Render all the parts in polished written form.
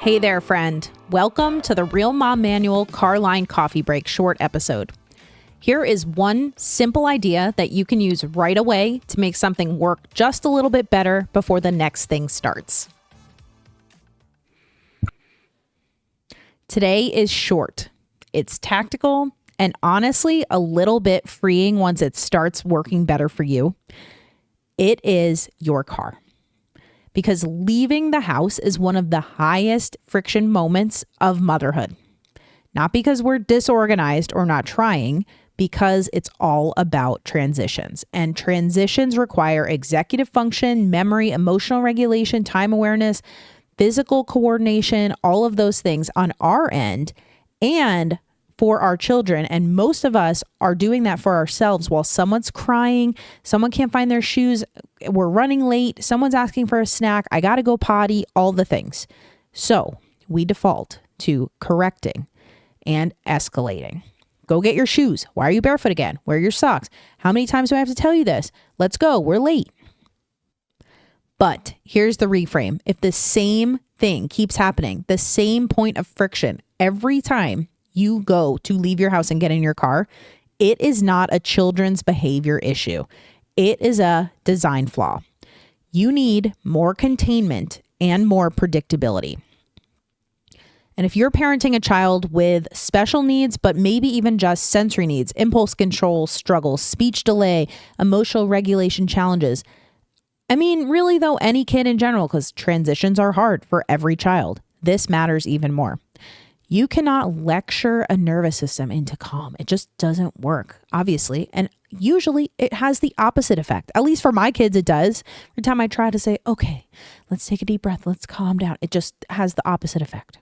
Hey there, friend. Welcome to the Real Mom Manual Car Line Coffee Break short episode. Here is one simple idea that you can use right away to make something work just a little bit better before the next thing starts. Today is short. It's tactical and honestly a little bit freeing once it starts working better for you. It is your car. Because leaving the house is one of the highest friction moments of motherhood. Not because we're disorganized or not trying, because it's all about transitions. And transitions require executive function, memory, emotional regulation, time awareness, physical coordination, all of those things on our end and for our children. And most of us are doing that for ourselves while someone's crying, someone can't find their shoes, we're running late, someone's asking for a snack, I gotta go potty, all the things. So we default to correcting and escalating. Go get your shoes. Why are you barefoot again? Wear your socks. How many times do I have to tell you this? Let's go. We're late. But here's the reframe. If the same thing keeps happening, the same point of friction every time you go to leave your house and get in your car, it is not a children's behavior issue. It is a design flaw. You need more containment and more predictability. And if you're parenting a child with special needs, but maybe even just sensory needs, impulse control struggles, speech delay, emotional regulation challenges, really though, any kid in general, because transitions are hard for every child, this matters even more. You cannot lecture a nervous system into calm. It just doesn't work, obviously. And usually it has the opposite effect. At least for my kids, it does. Every time I try to say, okay, let's take a deep breath, let's calm down, it just has the opposite effect.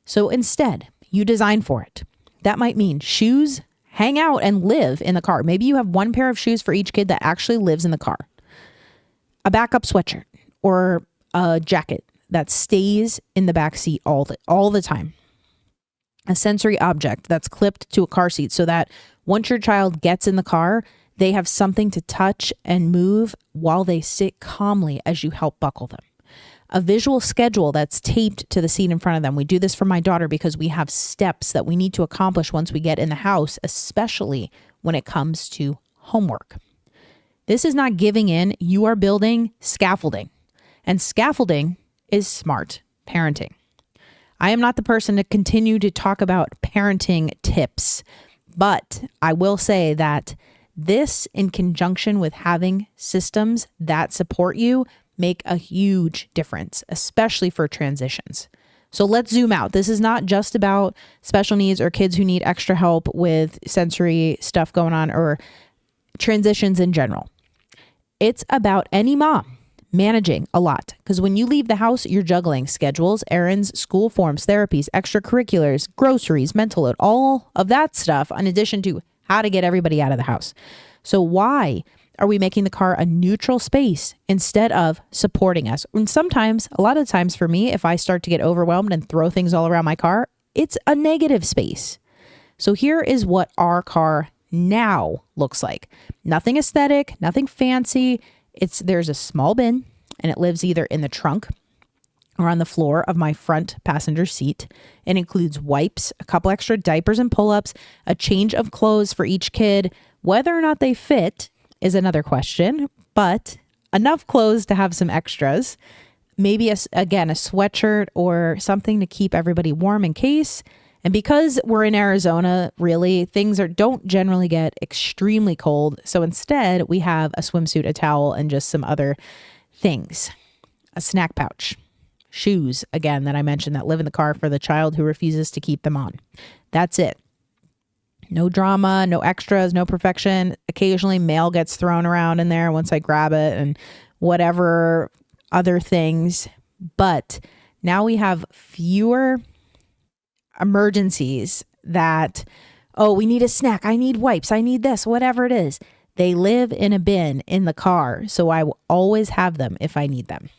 So instead, you design for it. That might mean shoes, hang out and live in the car. Maybe you have one pair of shoes for each kid that actually lives in the car. A backup sweatshirt or a jacket that stays in the back seat all the time. A sensory object that's clipped to a car seat so that once your child gets in the car, they have something to touch and move while they sit calmly as you help buckle them. A visual schedule that's taped to the seat in front of them. We do this for my daughter because we have steps that we need to accomplish once we get in the house, especially when it comes to homework. This is not giving in. You are building scaffolding. And scaffolding is smart parenting. I am not the person to continue to talk about parenting tips, but I will say that this, in conjunction with having systems that support you, make a huge difference, especially for transitions. So let's zoom out. This is not just about special needs or kids who need extra help with sensory stuff going on or transitions in general. It's about any mom managing a lot, because when you leave the house, you're juggling schedules, errands, school forms, therapies, extracurriculars, groceries, mental load, all of that stuff, in addition to how to get everybody out of the house. So why are we making the car a neutral space instead of supporting us? And sometimes, a lot of times for me, if I start to get overwhelmed and throw things all around my car, it's a negative space. So here is what our car now looks like. Nothing aesthetic, nothing fancy. There's a small bin and it lives either in the trunk or on the floor of my front passenger seat. It includes wipes, a couple extra diapers and pull-ups, a change of clothes for each kid. Whether or not they fit is another question, but enough clothes to have some extras. Maybe a sweatshirt or something to keep everybody warm in case. And because we're in Arizona, really, things don't generally get extremely cold. So instead, we have a swimsuit, a towel, and just some other things. A snack pouch. Shoes, again, that I mentioned that live in the car for the child who refuses to keep them on. That's it. No drama, no extras, no perfection. Occasionally, mail gets thrown around in there once I grab it and whatever other things. But now we have fewer emergencies that, we need a snack, I need wipes, I need this, whatever it is. They live in a bin in the car, so I will always have them if I need them.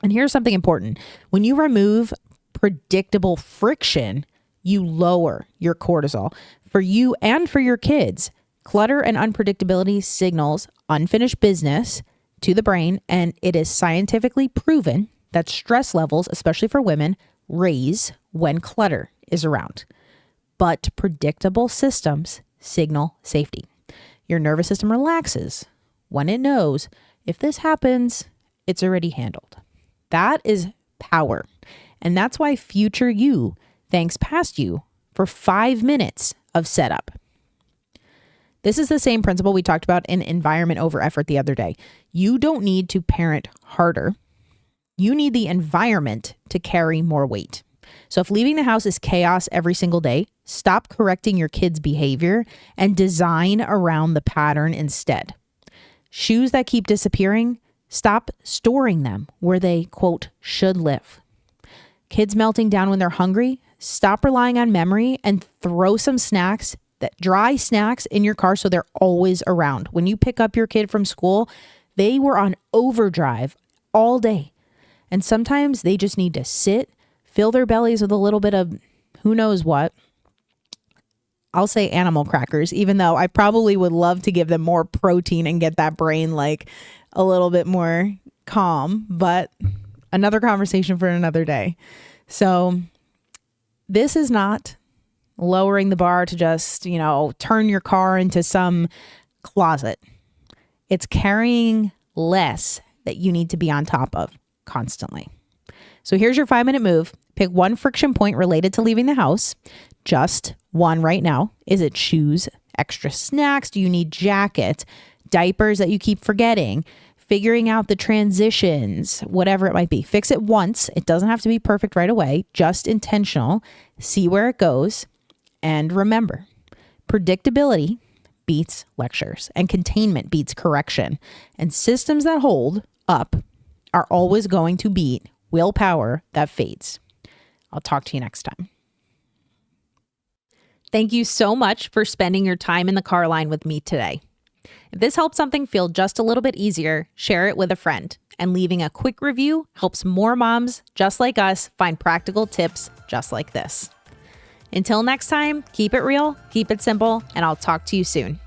And here's something important. When you remove predictable friction, you lower your cortisol. For you and for your kids, clutter and unpredictability signals unfinished business to the brain, and it is scientifically proven that stress levels, especially for women, raise when clutter is around. But predictable systems signal safety. Your nervous system relaxes when it knows if this happens, it's already handled. That is power. And that's why future you thanks past you for 5 minutes of setup. This is the same principle we talked about in environment over effort the other day. You don't need to parent harder. You need the environment to carry more weight. So if leaving the house is chaos every single day, stop correcting your kids' behavior and design around the pattern instead. Shoes that keep disappearing, stop storing them where they, quote, should live. Kids melting down when they're hungry, stop relying on memory and throw some snacks, that dry snacks in your car so they're always around. When you pick up your kid from school, they were on overdrive all day. And sometimes they just need to sit, fill their bellies with a little bit of who knows what. I'll say animal crackers, even though I probably would love to give them more protein and get that brain like a little bit more calm, but another conversation for another day. So this is not lowering the bar to just, turn your car into some closet. It's carrying less that you need to be on top of constantly. So here's your 5-minute move. Pick one friction point related to leaving the house. Just one right now. Is it shoes, extra snacks? Do you need jackets, diapers that you keep forgetting? Figuring out the transitions, whatever it might be. Fix it once. It doesn't have to be perfect right away, just intentional. See where it goes. And remember, predictability beats lectures and containment beats correction. And systems that hold up are always going to beat willpower that fades. I'll talk to you next time. Thank you so much for spending your time in the car line with me today. If this helps something feel just a little bit easier, share it with a friend. And leaving a quick review helps more moms just like us find practical tips just like this. Until next time, keep it real, keep it simple, and I'll talk to you soon.